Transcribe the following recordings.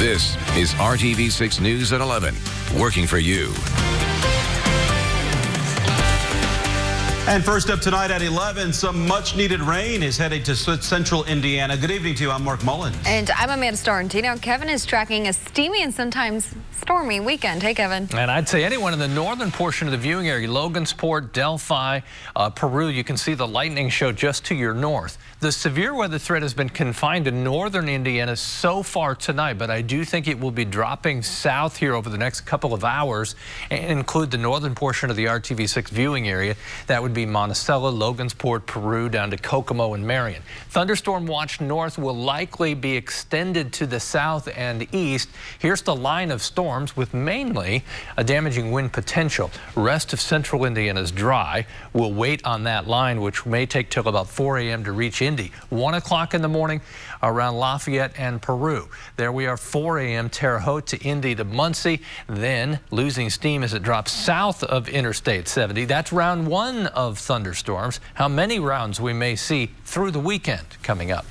This is RTV6 News at 11, working for you. And first up tonight at 11, some much-needed rain is heading to central Indiana. Good evening to you. I'm Mark Mullins. And I'm Amanda Starrentino. Kevin is tracking a steamy and sometimes stormy weekend. Hey, Kevin. And I'd say anyone in the northern portion of the viewing area, Logansport, Delphi, Peru, you can see the lightning show just to your north. The severe weather threat has been confined to northern Indiana so far tonight, but I do think it will be dropping south here over the next couple of hours and include the northern portion of the RTV6 viewing area. That would be Monticello, Logansport, Peru, down to Kokomo and Marion. Thunderstorm watch north will likely be extended to the south and east. Here's the line of storms with mainly a damaging wind potential. Rest of central Indiana is dry. We'll wait on that line, which may take till about 4 a.m. to reach Indy. 1 o'clock in the morning around Lafayette and Peru. There we are, 4 a.m. Terre Haute to Indy to Muncie. Then losing steam as it drops south of Interstate 70. That's round one of thunderstorms. How many rounds we may see through the weekend coming up.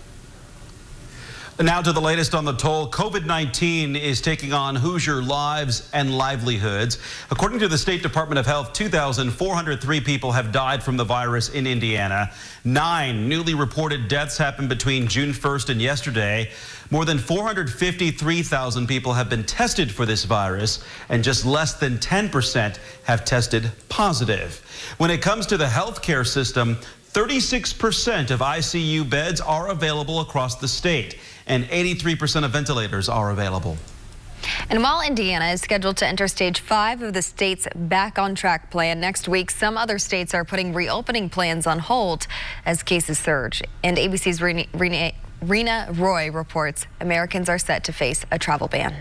Now to the latest on the toll. COVID-19 is taking on Hoosier lives and livelihoods. According to the State Department of Health, 2,403 people have died from the virus in Indiana. 9 newly reported deaths happened between June 1st and yesterday. More than 453,000 people have been tested for this virus, and just less than 10% have tested positive. When it comes to the healthcare system, 36% of ICU beds are available across the state, and 83% of ventilators are available. And while Indiana is scheduled to enter stage 5 of the state's Back on Track plan next week, some other states are putting reopening plans on hold as cases surge. And ABC's Rena Roy reports Americans are set to face a travel ban.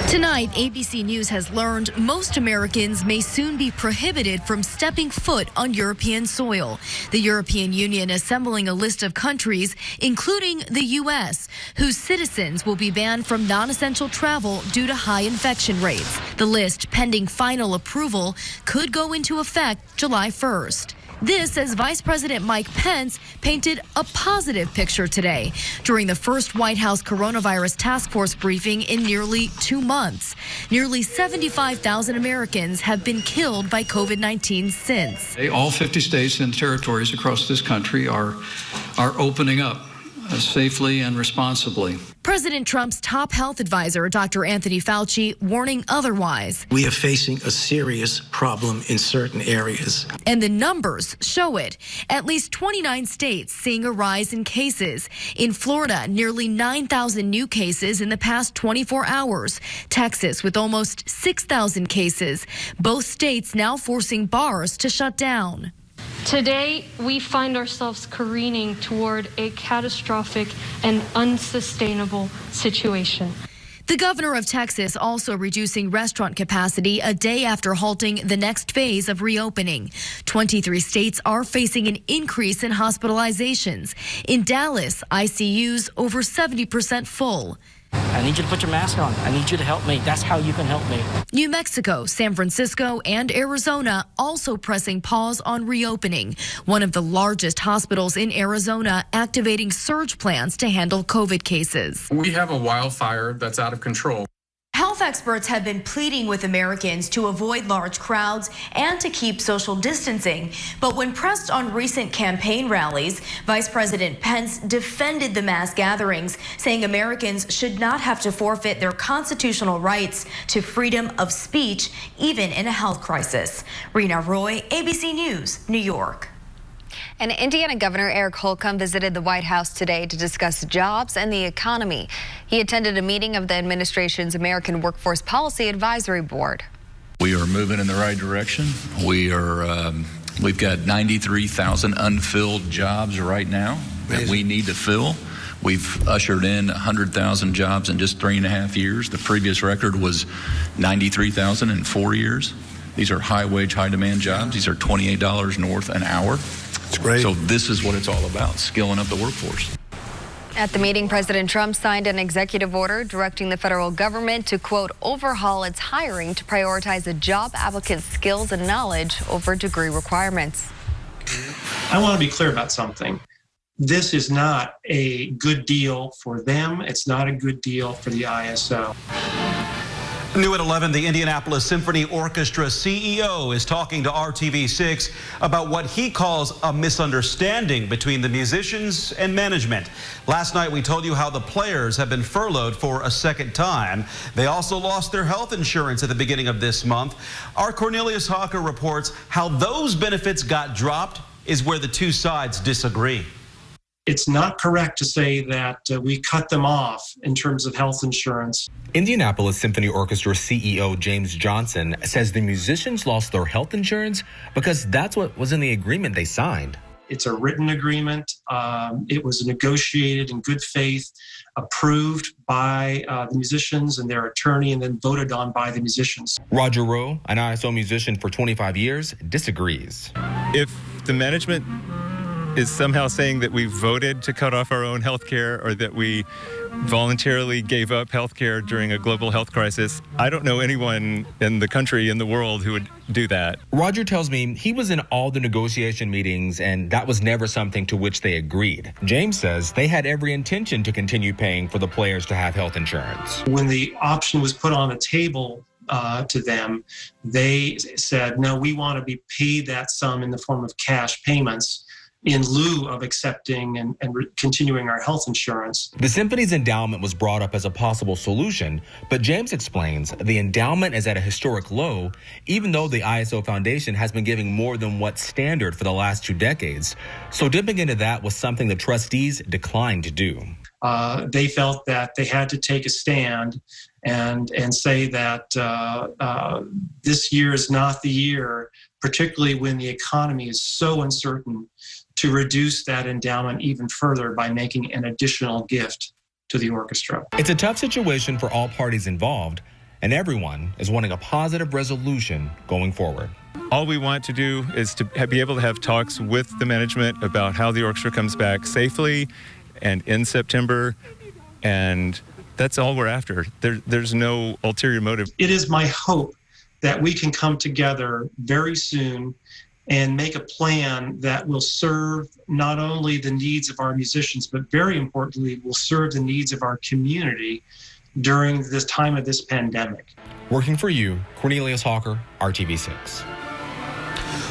Tonight, ABC News has learned most Americans may soon be prohibited from stepping foot on European soil. The European Union assembling a list of countries, including the U.S., whose citizens will be banned from non-essential travel due to high infection rates. The list, pending final approval, could go into effect July 1st. This as Vice President Mike Pence painted a positive picture today during the first White House coronavirus task force briefing in nearly 2 months. Nearly 75,000 Americans have been killed by COVID-19 since. All 50 states and territories across this country are opening up safely and responsibly. President Trump's top health advisor, Dr. Anthony Fauci, warning otherwise. We are facing a serious problem in certain areas. And the numbers show it. At least 29 states seeing a rise in cases. In Florida, nearly 9,000 new cases in the past 24 hours. Texas with almost 6,000 cases. Both states now forcing bars to shut down. Today, we find ourselves careening toward a catastrophic and unsustainable situation. The governor of Texas also reducing restaurant capacity a day after halting the next phase of reopening. 23 states are facing an increase in hospitalizations. In Dallas, ICUs over 70% full. I need you to put your mask on. I need you to help me. That's how you can help me. New Mexico, San Francisco, and Arizona also pressing pause on reopening. One of the largest hospitals in Arizona activating surge plans to handle COVID cases. We have a wildfire that's out of control. Health experts have been pleading with Americans to avoid large crowds and to keep social distancing. But when pressed on recent campaign rallies, Vice President Pence defended the mass gatherings, saying Americans should not have to forfeit their constitutional rights to freedom of speech, even in a health crisis. Rena Roy, ABC News, New York. And Indiana Governor Eric Holcomb visited the White House today to discuss jobs and the economy. He attended a meeting of the administration's American Workforce Policy Advisory Board. We are moving in the right direction. We've got 93,000 unfilled jobs right now that we need to fill. We've ushered in 100,000 jobs in just 3.5 years. The previous record was 93,000 in 4 years. These are high-wage, high-demand jobs. These are $28 north an hour. That's great. So this is what it's all about, skilling up the workforce. At the meeting, President Trump signed an executive order directing the federal government to, quote, overhaul its hiring to prioritize a job applicant's skills and knowledge over degree requirements. I want to be clear about something. This is not a good deal for them. It's not a good deal for the ISO. New at 11, the Indianapolis Symphony Orchestra CEO is talking to RTV6 about what he calls a misunderstanding between the musicians and management. Last night, we told you how the players have been furloughed for a second time. They also lost their health insurance at the beginning of this month. Our Cornelius Hawker reports how those benefits got dropped is where the two sides disagree. It's not correct to say that we cut them off in terms of health insurance. Indianapolis Symphony Orchestra CEO James Johnson says the musicians lost their health insurance because that's what was in the agreement they signed. It's a written agreement. It was negotiated in good faith, approved by the musicians and their attorney, and then voted on by the musicians. Roger Rowe, an ISO musician for 25 years, disagrees. If the management is somehow saying that we voted to cut off our own health care or that we voluntarily gave up health care during a global health crisis, I don't know anyone in the country, in the world, who would do that. Roger tells me he was in all the negotiation meetings and that was never something to which they agreed. James says they had every intention to continue paying for the players to have health insurance. When the option was put on the table to them, they said, no, we want to be paid that sum in the form of cash payments in lieu of accepting and continuing our health insurance. The Symphony's endowment was brought up as a possible solution, but James explains the endowment is at a historic low, even though the ISO Foundation has been giving more than what's standard for the last 2 decades. So dipping into that was something the trustees declined to do. They felt that they had to take a stand and say that this year is not the year, particularly when the economy is so uncertain, to reduce that endowment even further by making an additional gift to the orchestra. It's a tough situation for all parties involved, and everyone is wanting a positive resolution going forward. All we want to do is to be able to have talks with the management about how the orchestra comes back safely and in September, and that's all we're after. There's no ulterior motive. It is my hope that we can come together very soon and make a plan that will serve not only the needs of our musicians, but very importantly, will serve the needs of our community during this time of this pandemic. Working for you, Cornelius Hawker, RTV6.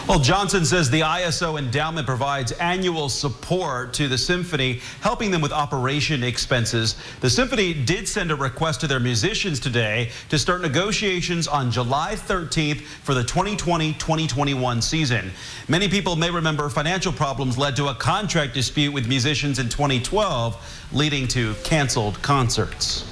Well, Johnson says the ISO endowment provides annual support to the Symphony, helping them with operation expenses. The Symphony did send a request to their musicians today to start negotiations on July 13th for the 2020-2021 season. Many people may remember financial problems led to a contract dispute with musicians in 2012, leading to canceled concerts.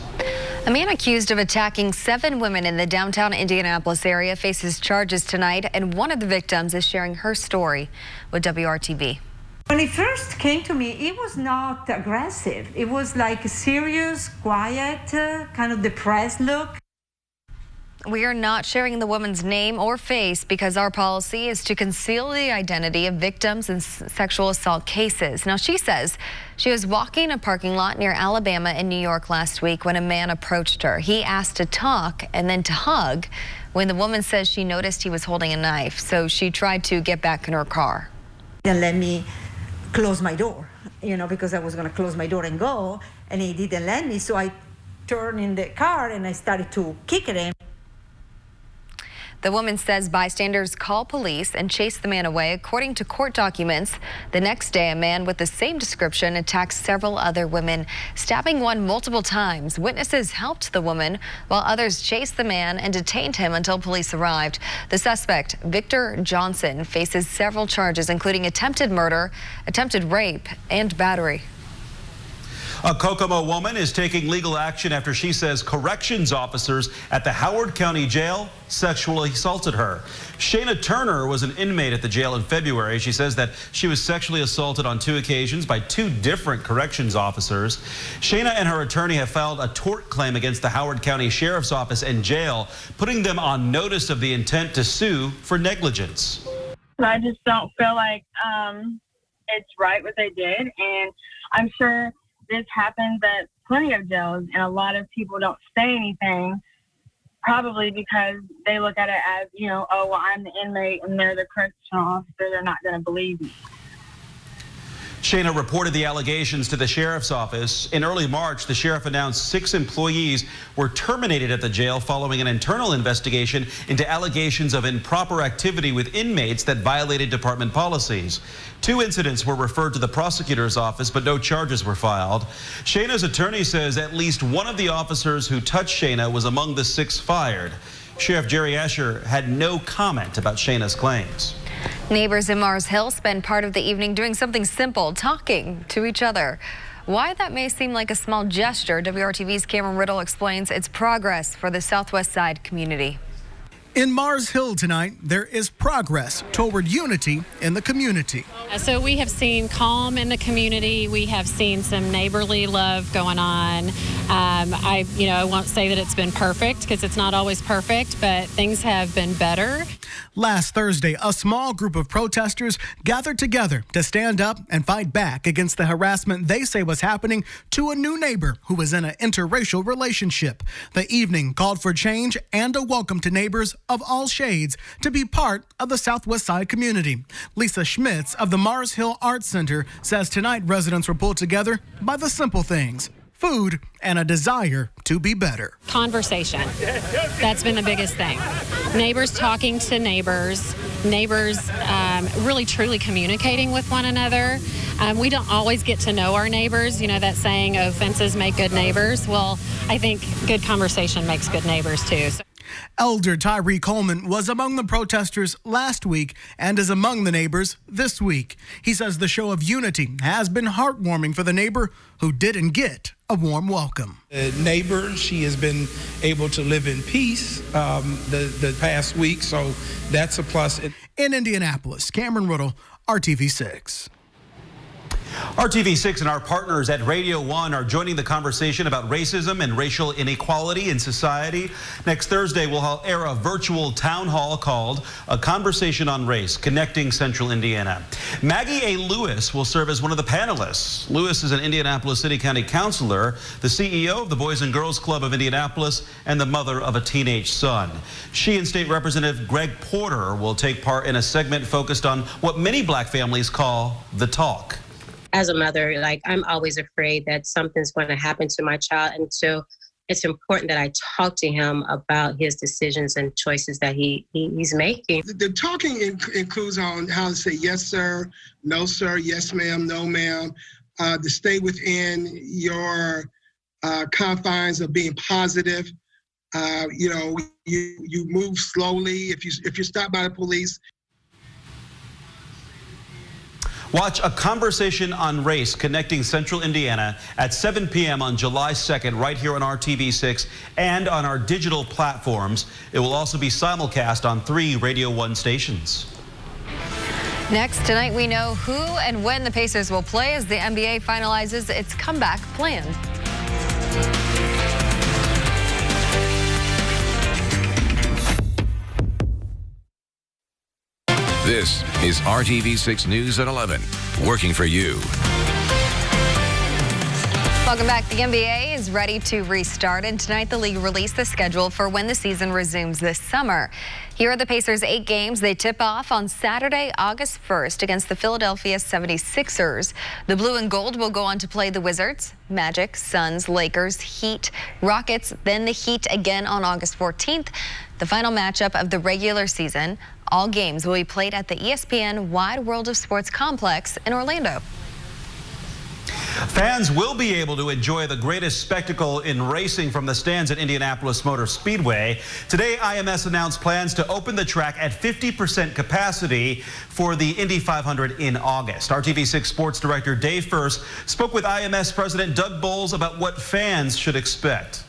A man accused of attacking 7 women in the downtown Indianapolis area faces charges tonight, and one of the victims is sharing her story with WRTV. When it first came to me, it was not aggressive. It was like a serious, quiet, kind of depressed look. We are not sharing the woman's name or face because our policy is to conceal the identity of victims in sexual assault cases. Now, she says she was walking a parking lot near Alabama in New York last week when a man approached her. He asked to talk and then to hug when the woman says she noticed he was holding a knife. So she tried to get back in her car. Then let me close my door, because I was going to close my door and go, and he didn't let me. So I turned in the car and I started to kick at him. The woman says bystanders called police and chased the man away. According to court documents, the next day, a man with the same description attacked several other women, stabbing one multiple times. Witnesses helped the woman while others chased the man and detained him until police arrived. The suspect, Victor Johnson, faces several charges, including attempted murder, attempted rape, and battery. A Kokomo woman is taking legal action after she says corrections officers at the Howard County Jail sexually assaulted her. Shayna Turner was an inmate at the jail in February. She says that she was sexually assaulted on 2 occasions by 2 different corrections officers. Shayna and her attorney have filed a tort claim against the Howard County Sheriff's Office and jail, putting them on notice of the intent to sue for negligence. I just don't feel like it's right what they did, and I'm sure this happens at plenty of jails, and a lot of people don't say anything, probably because they look at it as, oh, well, I'm the inmate and they're the correctional officer. They're not going to believe me. Shayna reported the allegations to the sheriff's office. In early March, the sheriff announced 6 employees were terminated at the jail following an internal investigation into allegations of improper activity with inmates that violated department policies. 2 incidents were referred to the prosecutor's office, but no charges were filed. Shayna's attorney says at least one of the officers who touched Shayna was among the 6 fired. Sheriff Jerry Asher had no comment about Shayna's claims. Neighbors in Mars Hill spend part of the evening doing something simple, talking to each other. Why that may seem like a small gesture, WRTV's Cameron Riddle explains its progress for the Southwest Side community. In Mars Hill tonight, there is progress toward unity in the community. So we have seen calm in the community. We have seen some neighborly love going on. I won't say that it's been perfect because it's not always perfect, but things have been better. Last Thursday, a small group of protesters gathered together to stand up and fight back against the harassment they say was happening to a new neighbor who was in an interracial relationship. The evening called for change and a welcome to neighbors of all shades to be part of the Southwest Side community. Lisa Schmitz of the Mars Hill Arts Center says tonight residents were pulled together by the simple things: food and a desire to be better. Conversation. That's been the biggest thing. Neighbors talking to neighbors, really truly communicating with one another. We don't always get to know our neighbors. You know that saying, oh, fences make good neighbors. Well, I think good conversation makes good neighbors too. Elder Tyree Coleman was among the protesters last week and is among the neighbors this week. He says the show of unity has been heartwarming for the neighbor who didn't get a warm welcome. Neighbor, she has been able to live in peace the past week, so that's a plus. In Indianapolis, Cameron Riddle, RTV6. RTV6 and our partners at Radio 1 are joining the conversation about racism and racial inequality in society. Next Thursday, we'll air a virtual town hall called A Conversation on Race, Connecting Central Indiana. Maggie A. Lewis will serve as one of the panelists. Lewis is an Indianapolis City County Councilor, the CEO of the Boys and Girls Club of Indianapolis, and the mother of a teenage son. She and State Representative Greg Porter will take part in a segment focused on what many black families call the talk. As a mother, I'm always afraid that something's going to happen to my child. And so it's important that I talk to him about his decisions and choices that he's making. The talking includes on how to say yes, sir, no, sir, yes, ma'am, no, ma'am, to stay within your confines of being positive. You move slowly. If you're stopped by the police. Watch A Conversation on Race, Connecting Central Indiana at 7 p.m. on July 2nd, right here on RTV6 and on our digital platforms. It will also be simulcast on 3 Radio 1 stations. Next, tonight we know who and when the Pacers will play as the NBA finalizes its comeback plan. This is RTV6 News at 11, working for you. Welcome back. The NBA is ready to restart, and tonight the league released the schedule for when the season resumes this summer. Here are the Pacers' 8 games. They tip off on Saturday, August 1st against the Philadelphia 76ers. The blue and gold will go on to play the Wizards, Magic, Suns, Lakers, Heat, Rockets, then the Heat again on August 14th. The final matchup of the regular season. All games will be played at the ESPN Wide World of Sports Complex in Orlando. Fans will be able to enjoy the greatest spectacle in racing from the stands at Indianapolis Motor Speedway. Today, IMS announced plans to open the track at 50% capacity for the Indy 500 in August. RTV6 Sports Director Dave First spoke with IMS President Doug Bowles about what fans should expect.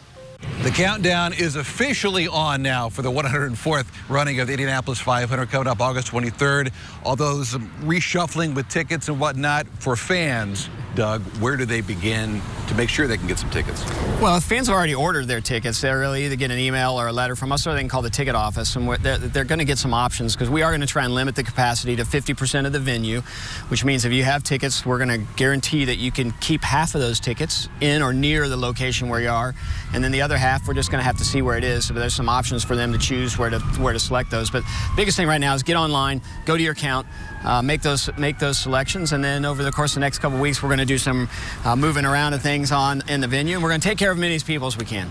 The countdown is officially on now for the 104th running of the Indianapolis 500 coming up August 23rd. Although some reshuffling with tickets and whatnot for fans, Doug, where do they begin to make sure they can get some tickets? Well, if fans have already ordered their tickets, they'll either get an email or a letter from us, or they can call the ticket office, and they're going to get some options, because we are going to try and limit the capacity to 50% of the venue, which means if you have tickets, we're going to guarantee that you can keep half of those tickets in or near the location where you are, and then the other half, we're just going to have to see where it is. So there's some options for them to choose where to select those. But the biggest thing right now is get online, go to your account, make those selections, and then over the course of the next couple of weeks, we're going to do some moving around of things in the venue, and we're going to take care of as many people as we can.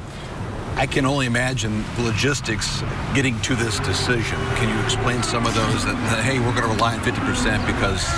I can only imagine the logistics getting to this decision. Can you explain some of those that hey, we're going to rely on 50% because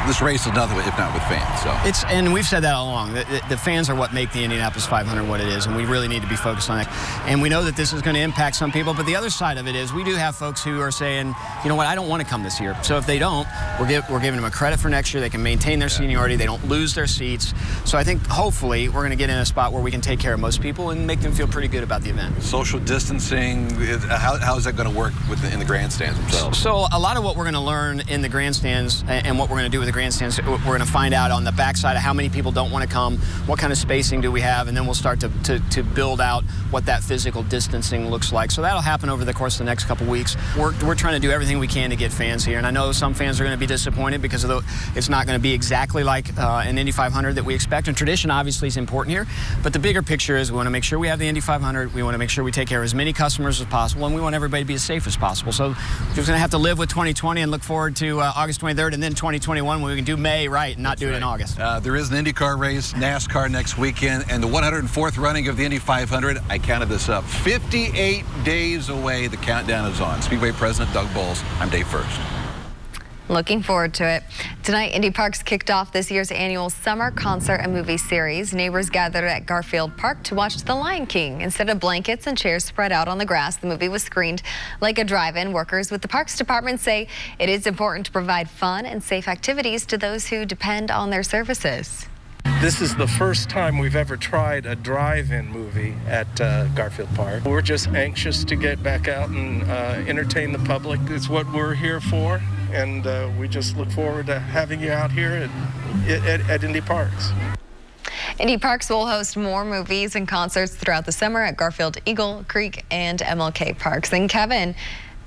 this race is nothing if not with fans? So and we've said that all along. The fans are what make the Indianapolis 500 what it is, and we really need to be focused on that. And we know that this is going to impact some people, but the other side of it is we do have folks who are saying, you know what, I don't want to come this year. So if they don't, we're giving them a credit for next year. They can maintain their seniority. They don't lose their seats. So I think hopefully we're going to get in a spot where we can take care of most people and make them feel pretty good about the event. Social distancing, how is that going to work in the grandstands themselves? So a lot of what we're going to learn in the grandstands and what we're going to do with the grandstands, we're going to find out on the backside of how many people don't want to come, what kind of spacing do we have, and then we'll start to build out what that physical distancing looks like. So that'll happen over the course of the next couple weeks. We're trying to do everything we can to get fans here, and I know some fans are going to be disappointed because it's not going to be exactly like an Indy 500 that we expect, and tradition obviously is important here, but the bigger picture is we want to make sure we have the Indy 500, we want to make sure we take care of as many customers as possible, and we want everybody to be as safe as possible. So we're just going to have to live with 2020 and look forward to August 23rd and then 2021 when we can do May right and not do it in August. There is an IndyCar race, NASCAR next weekend, and the 104th running of the Indy 500. I counted this up. 58 days away. The countdown is on. Speedway President Doug Bowles. I'm Dave First. Looking forward to it. Tonight, Indy Parks kicked off this year's annual summer concert and movie series. Neighbors gathered at Garfield Park to watch The Lion King. Instead of blankets and chairs spread out on the grass, the movie was screened like a drive-in. Workers with the Parks Department say it is important to provide fun and safe activities to those who depend on their services. This is the first time we've ever tried a drive-in movie at Garfield Park. We're just anxious to get back out and entertain the public. It's what we're here for, and we just look forward to having you out here at Indy Parks. Indy Parks will host more movies and concerts throughout the summer at Garfield, Eagle Creek, and MLK Parks. And Kevin,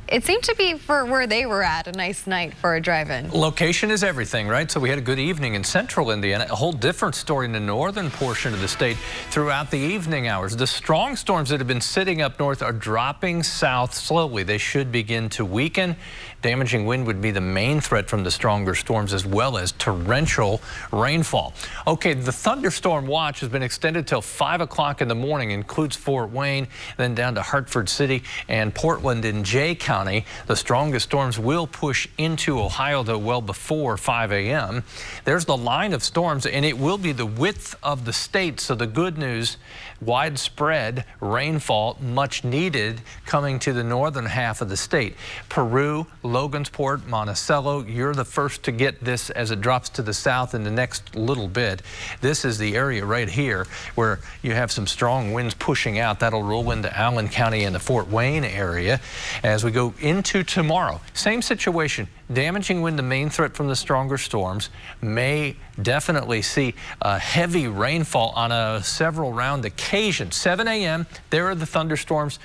it seemed to be, for where they were at, a nice night for a drive-in. Location is everything, right? So we had a good evening in central Indiana. A whole different story in the northern portion of the state throughout the evening hours. The strong storms that have been sitting up north are dropping south slowly. They should begin to weaken. Damaging wind would be the main threat from the stronger storms, as well as torrential rainfall. Okay, the thunderstorm watch has been extended till 5 o'clock in the morning, includes Fort Wayne, then down to Hartford City and Portland in Jay County. The strongest storms will push into Ohio, though, well before 5 a.m. There's the line of storms, and it will be the width of the state. So the good news, widespread rainfall, much needed, coming to the northern half of the state. Peru, Logansport, Monticello, you're the first to get this as it drops to the south in the next little bit. This is the area right here where you have some strong winds pushing out. That'll roll into Allen County and the Fort Wayne area. As we go into tomorrow, same situation. Damaging wind, the main threat from the stronger storms. May definitely see heavy rainfall on a several round occasion. 7 a.m., there are the thunderstorms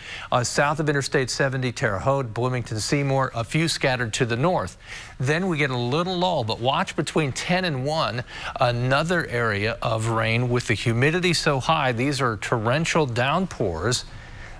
south of Interstate 70, Terre Haute, Bloomington, Seymour, a few scattered to the north. Then we get a little lull, but watch between 10 and 1, another area of rain with the humidity so high. These are torrential downpours.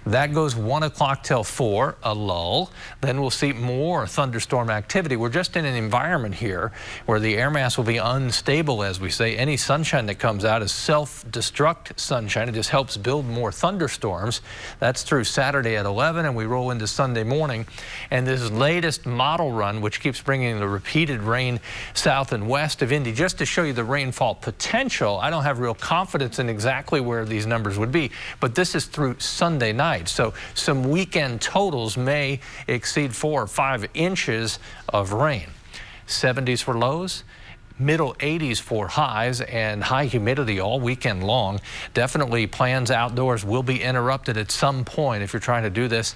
That goes 1 o'clock till 4, a lull. Then we'll see more thunderstorm activity. We're just in an environment here where the air mass will be unstable, as we say. Any sunshine that comes out is self-destruct sunshine. It just helps build more thunderstorms. That's through Saturday at 11, and we roll into Sunday morning. And this latest model run, which keeps bringing the repeated rain south and west of Indy, just to show you the rainfall potential. I don't have real confidence in exactly where these numbers would be, but this is through Sunday night. So some weekend totals may exceed 4 or 5 inches of rain. 70s for lows. middle 80s for highs and high humidity all weekend long. Definitely plans outdoors will be interrupted at some point. If you're trying to do this,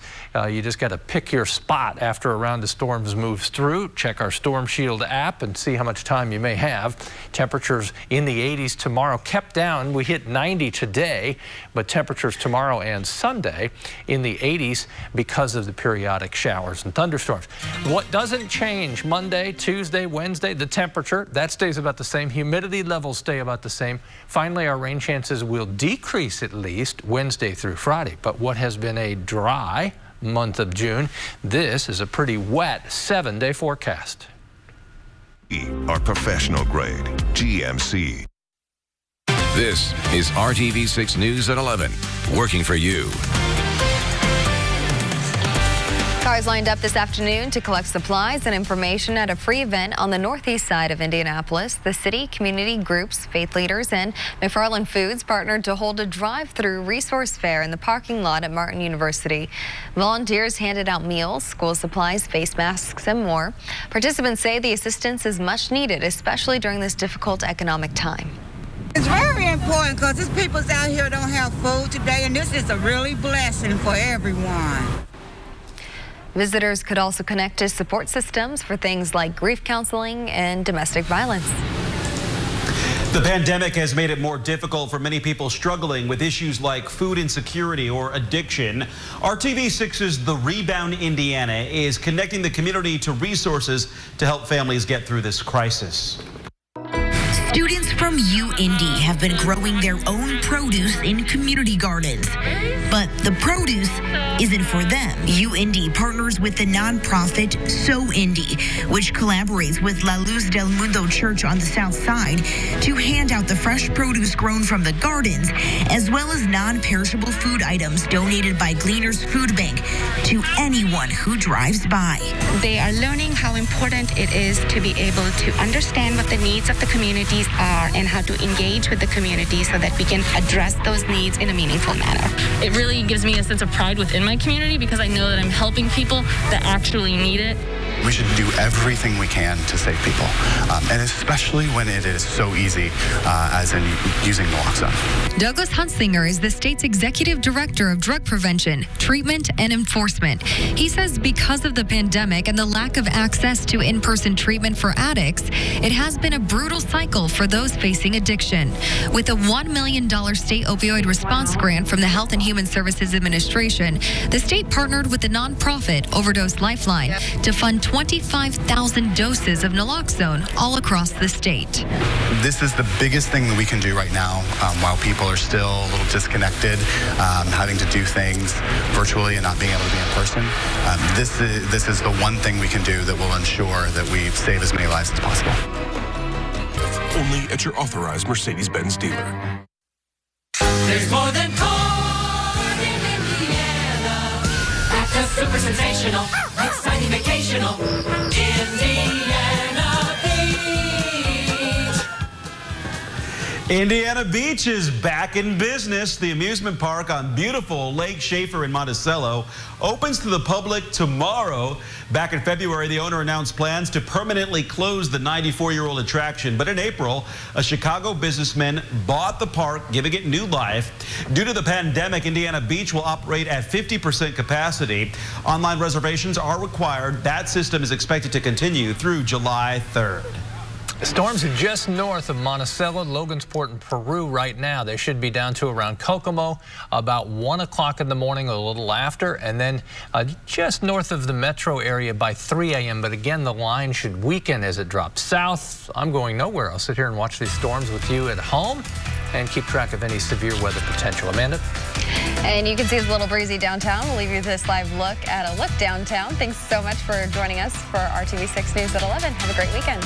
you just got to pick your spot after a round of storms moves through. Check our Storm Shield app and see how much time you may have. Temperatures in the 80s tomorrow, kept down. We hit 90 today, but temperatures tomorrow and Sunday in the 80s because of the periodic showers and thunderstorms. What doesn't change Monday, Tuesday, Wednesday, the temperature, that stays about the same. Humidity levels stay about the same. Finally, our rain chances will decrease at least Wednesday through Friday. But what has been a dry month of June, this is a pretty wet 7-day forecast. Our professional grade GMC. This is RTV6 News at 11, working for you. Cars lined up this afternoon to collect supplies and information at a free event on the northeast side of Indianapolis. The city, community groups, faith leaders, and McFarland Foods partnered to hold a drive-through resource fair in the parking lot at Martin University. Volunteers handed out meals, school supplies, face masks, and more. Participants say the assistance is much needed, especially during this difficult economic time. It's very important because these people out here don't have food today, and this is a really blessing for everyone. Visitors could also connect to support systems for things like grief counseling and domestic violence. The pandemic has made it more difficult for many people struggling with issues like food insecurity or addiction. RTV6's The Rebound Indiana is connecting the community to resources to help families get through this crisis. Students from Indy have been growing their own produce in community gardens. But the produce isn't for them. Indy partners with the nonprofit So Indy, which collaborates with La Luz del Mundo Church on the south side to hand out the fresh produce grown from the gardens, as well as non-perishable food items donated by Gleaners Food Bank to anyone who drives by. They are learning how important it is to be able to understand what the needs of the communities are and how to engage with the community so that we can address those needs in a meaningful manner. It really gives me a sense of pride within my community because I know that I'm helping people that actually need it. We should do everything we can to save people, and especially when it is so easy, as in using naloxone. Douglas Huntsinger is the state's executive director of drug prevention, treatment, and enforcement. He says because of the pandemic and the lack of access to in-person treatment for addicts, it has been a brutal cycle for those facing addiction. With a $1 million state opioid response grant from the Health and Human Services Administration, the state partnered with the nonprofit Overdose Lifeline to fund 25,000 doses of naloxone all across the state. This is the biggest thing that we can do right now while people are still a little disconnected, having to do things virtually and not being able to be in person. This is the one thing we can do that will ensure that we save as many lives as possible. Only at your authorized Mercedes-Benz dealer. There's more than corn in Indiana. That's a super sensational, exciting vacational Indiana Beach. Indiana Beach is back in business. The amusement park on beautiful Lake Schaefer in Monticello opens to the public tomorrow. Back in February, the owner announced plans to permanently close the 94-year-old attraction. But in April, a Chicago businessman bought the park, giving it new life. Due to the pandemic, Indiana Beach will operate at 50% capacity. Online reservations are required. That system is expected to continue through July 3rd. Storms just north of Monticello, Logansport, and Peru right now. They should be down to around Kokomo about 1 o'clock in the morning, a little after, and then just north of the metro area by 3 a.m. But again, the line should weaken as it drops south. I'm going nowhere. I'll sit here and watch these storms with you at home and keep track of any severe weather potential. Amanda? And you can see it's a little breezy downtown. We'll leave you this live look at a look downtown. Thanks so much for joining us for RTV6 News at 11. Have a great weekend.